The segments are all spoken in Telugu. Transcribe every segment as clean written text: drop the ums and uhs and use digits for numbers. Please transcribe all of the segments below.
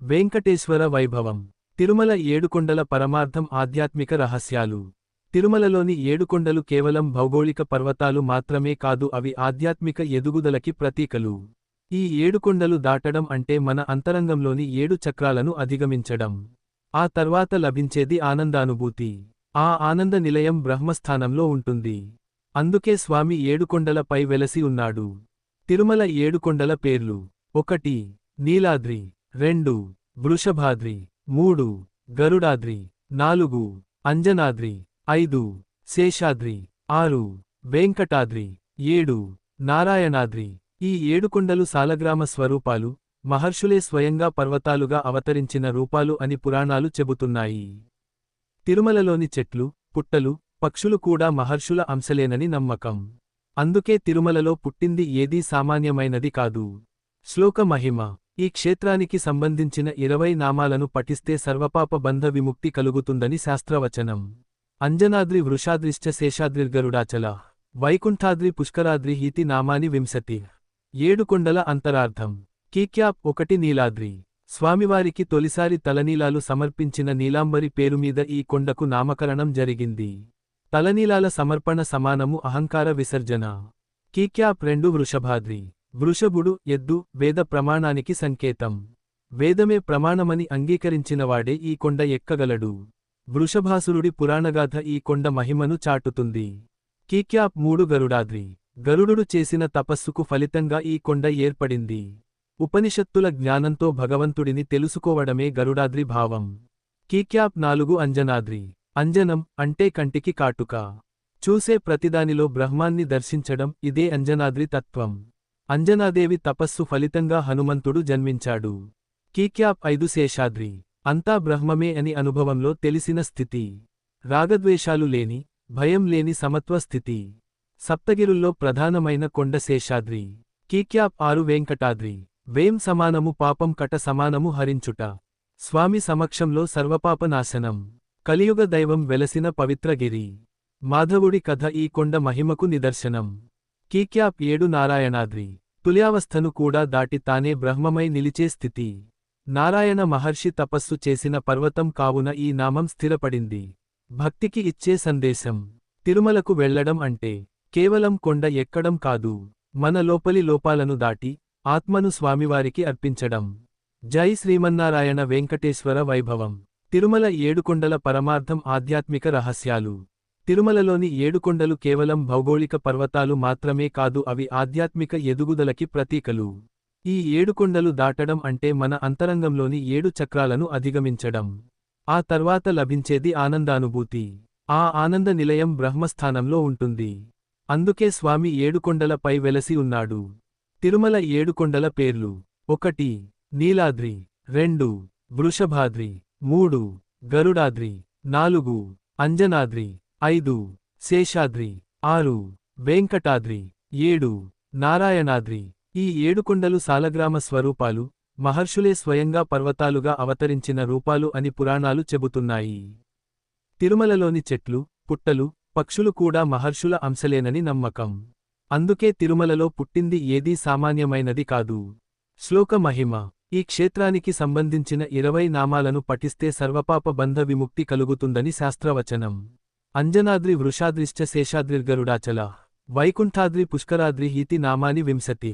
వెంకటేశ్వర వైభవం. తిరుమల ఏడుకొండల పరమార్థం. ఆధ్యాత్మిక రహస్యాలు. తిరుమలలోని ఏడుకొండలు కేవలం భౌగోళిక పర్వతాలు మాత్రమే కాదు, అవి ఆధ్యాత్మిక ఎదుగుదలకి ప్రతీకలు. ఈ ఏడుకొండలు దాటడం అంటే మన అంతరంగంలోని 7 చక్రాలను అధిగమించడం. ఆ తర్వాత లభించేది ఆనందానుభూతి. ఆ ఆనంద నిలయం బ్రహ్మస్థానంలో ఉంటుంది. అందుకే స్వామి ఏడుకొండలపై వెలసి ఉన్నాడు. తిరుమల ఏడుకొండల పేర్లు: 1 నీలాద్రి, 2 వృషభాద్రి, 3 గరుడాద్రి, 4 అంజనాద్రి, 5 శేషాద్రి, 6 వెంకటాద్రి, 7 నారాయణాద్రి. ఈ ఏడుకొండలు సాలగ్రామ స్వరూపాలు, మహర్షులే స్వయంగా పర్వతాలుగా అవతరించిన రూపాలు అని పురాణాలు చెబుతున్నాయి. తిరుమలలోని చెట్లు, పుట్టలు, పక్షులు కూడా మహర్షుల అంశలేనని నమ్మకం. అందుకే తిరుమలలో పుట్టింది ఏదీ సామాన్యమైనది కాదు. శ్లోక మహిమ. ఈ క్షేత్రానికి సంబంధించిన 20 నామాలను పఠిస్తే సర్వపాప బంధ విముక్తి కలుగుతుందని శాస్త్రవచనం. అంజనాద్రి వృషాద్రిశ్చ శేషాద్రిర్గరుడాచల వైకుంఠాద్రి పుష్కరాద్రి హీతి నామాని 20. ఏడుకొండల అంతరార్థం. కీక్యాప్ 1 నీలాద్రి. స్వామివారికి తొలిసారి తలనీలాలు సమర్పించిన నీలాంబరి పేరుమీద ఈ కొండకు నామకరణం జరిగింది. తలనీలాల సమర్పణ సమానము అహంకార విసర్జన. కీక్యాప్ 2 వృషభాద్రి. వృషభుడు, ఎద్దు, వేద ప్రమాణానికి సంకేతం. వేదమే ప్రమాణమని అంగీకరించినవాడే ఈ కొండ ఎక్కగలడు. వృషభాసురుడి పురాణగాథ ఈ కొండ మహిమను చాటుతుంది. కీక్యాప్ 3 గరుడాద్రి. గరుడుడు చేసిన తపస్సుకు ఫలితంగా ఈ కొండ ఏర్పడింది. ఉపనిషత్తుల జ్ఞానంతో భగవంతుడిని తెలుసుకోవడమే గరుడాద్రి భావం. కీక్యాప్ 4 అంజనాద్రి. అంజనం అంటే కంటికి కాటుక. చూసే ప్రతిదానిలో బ్రహ్మాన్ని దర్శించడం, ఇదే అంజనాద్రి తత్వం. అంజనాదేవి తపస్సు ఫలితంగా హనుమంతుడు జన్మించాడు. కీక్యాప్ 5 శేషాద్రి. అంతా బ్రహ్మమే అని అనుభవంలో తెలిసిన స్థితి. రాగద్వేషాలు లేని, భయం లేని సమత్వ స్థితి. సప్తగిరుల్లో ప్రధానమైన కొండ శేషాద్రి. కీక్యాప్ 6 వెంకటాద్రి. వేం సమానము పాపం కట సమానము హరించుట. స్వామి సమక్షంలో సర్వపాప నాశనం. కలియుగ దైవం వెలసిన పవిత్రగిరి. మాధవుడి కథ ఈ కొండ మహిమకు నిదర్శనం. కీక్యాప్ 7 నారాయణాద్రి. తుల్యావస్థను కూడా దాటి తానే బ్రహ్మమై నిలిచే స్థితి. నారాయణ మహర్షి తపస్సు చేసిన పర్వతం కావున ఈ నామం స్థిరపడింది. భక్తికి ఇచ్చే సందేశం. తిరుమలకు వెళ్లడం అంటే కేవలం కొండ ఎక్కడం కాదు, మన లోపలి లోపాలను దాటి ఆత్మను స్వామివారికి అర్పించడం. జై శ్రీమన్నారాయణ. వెంకటేశ్వర వైభవం. తిరుమల ఏడుకొండల పరమార్థం. ఆధ్యాత్మిక రహస్యాలు. తిరుమలలోని ఏడుకొండలు కేవలం భౌగోళిక పర్వతాలు మాత్రమే కాదు, అవి ఆధ్యాత్మిక ఎదుగుదలకి ప్రతీకలు. ఈ ఏడుకొండలు దాటడం అంటే మన అంతరంగంలోని 7 చక్రాలను అధిగమించడం. ఆ తర్వాత లభించేది ఆనందానుభూతి. ఆ ఆనంద నిలయం బ్రహ్మస్థానంలో ఉంటుంది. అందుకే స్వామి ఏడుకొండలపై వెలసి ఉన్నాడు. తిరుమల ఏడుకొండల పేర్లు: 1 నీలాద్రి, 2 వృషభాద్రి, 3 గరుడాద్రి, 4 అంజనాద్రి, 5 శేషాద్రి, 6 వెంకటాద్రి, 7 నారాయణాద్రి. ఈ ఏడుకొండలు సాలగ్రామ స్వరూపాలు, మహర్షులే స్వయంగా పర్వతాలుగా అవతరించిన రూపాలు అని పురాణాలు చెబుతున్నాయి. తిరుమలలోని చెట్లు, పుట్టలు, పక్షులు కూడా మహర్షుల అంశలేనని నమ్మకం. అందుకే తిరుమలలో పుట్టింది ఏదీ సామాన్యమైనది కాదు. శ్లోక మహిమ. ఈ క్షేత్రానికి సంబంధించిన 20 నామాలను పఠిస్తే సర్వపాప బంధ విముక్తి కలుగుతుందని శాస్త్రవచనం. అంజనాద్రి వృషాద్రిశ్చ శేషాద్రిర్గరుడాచల వైకుంఠాద్రి పుష్కరాద్రి హీతి నామాని 20.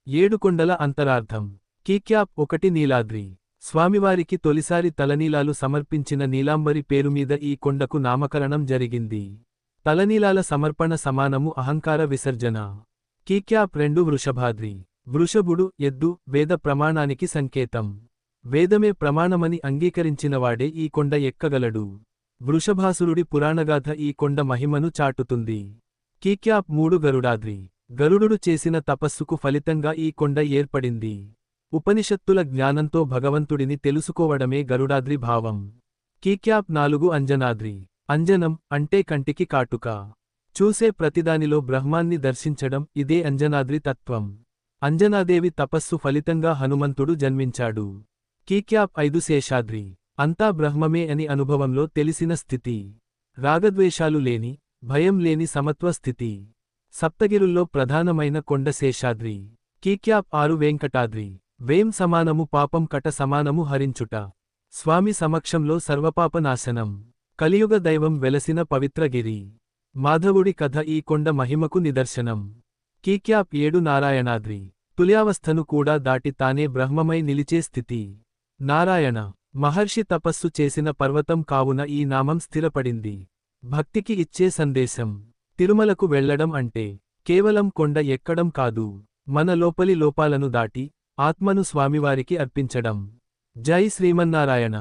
ఏడుకొండల అంతరార్థం. కీక్యాప్ 1 నీలాద్రి. స్వామివారికి తొలిసారి తలనీలాలు సమర్పించిన నీలాంబరి పేరుమీద ఈ కొండకు నామకరణం జరిగింది. తలనీలాల సమర్పణ సమానము అహంకార విసర్జన. కీక్యాప్ 2 వృషభాద్రి. వృషభుడు, ఎద్దు, వేద ప్రమాణానికి సంకేతం. వేదమే ప్రమాణమని అంగీకరించినవాడే ఈ కొండ ఎక్కగలడు. వృషభాసురుడి పురాణగాథ ఈ కొండ మహిమను చాటుతుంది. కీక్యాప్ 3 గరుడాద్రి. గరుడుడు చేసిన తపస్సుకు ఫలితంగా ఈ కొండ ఏర్పడింది. ఉపనిషత్తుల జ్ఞానంతో భగవంతుడిని తెలుసుకోవడమే గరుడాద్రి భావం. కీక్యాప్ 4 అంజనాద్రి. అంజనం అంటే కంటికి కాటుక. చూసే ప్రతిదానిలో బ్రహ్మాన్ని దర్శించడం, ఇదే అంజనాద్రి తత్వం. అంజనాదేవి తపస్సు ఫలితంగా హనుమంతుడు జన్మించాడు. కీక్యాప్ 5 శేషాద్రి. అంతా బ్రహ్మమే అని అనుభవంలో తెలిసిన స్థితి. రాగద్వేషాలు లేని, భయం లేని సమత్వ స్థితి. సప్తగిరుల్లో ప్రధానమైన కొండ శేషాద్రి. కీక్యాప్ 6 వెంకటాద్రి. వేం సమానము పాపం కట సమానము హరించుట. స్వామి సమక్షంలో సర్వపాప నాశనం. కలియుగ దైవం వెలసిన పవిత్రగిరి. మాధవుడి కథ ఈ కొండ మహిమకు నిదర్శనం. కీక్యాప్ 7 నారాయణాద్రి. తుల్యావస్థను కూడా దాటి తానే బ్రహ్మమై నిలిచే స్థితి. నారాయణ మహర్షి తపస్సు చేసిన పర్వతం కావున ఈ నామం స్థిరపడింది. భక్తికి ఇచ్చే సందేశం. తిరుమలకు వెళ్లడం అంటే కేవలం కొండ ఎక్కడం కాదు, మన లోపలి లోపాలను దాటి ఆత్మను స్వామివారికి అర్పించడం. జై శ్రీమన్నారాయణ.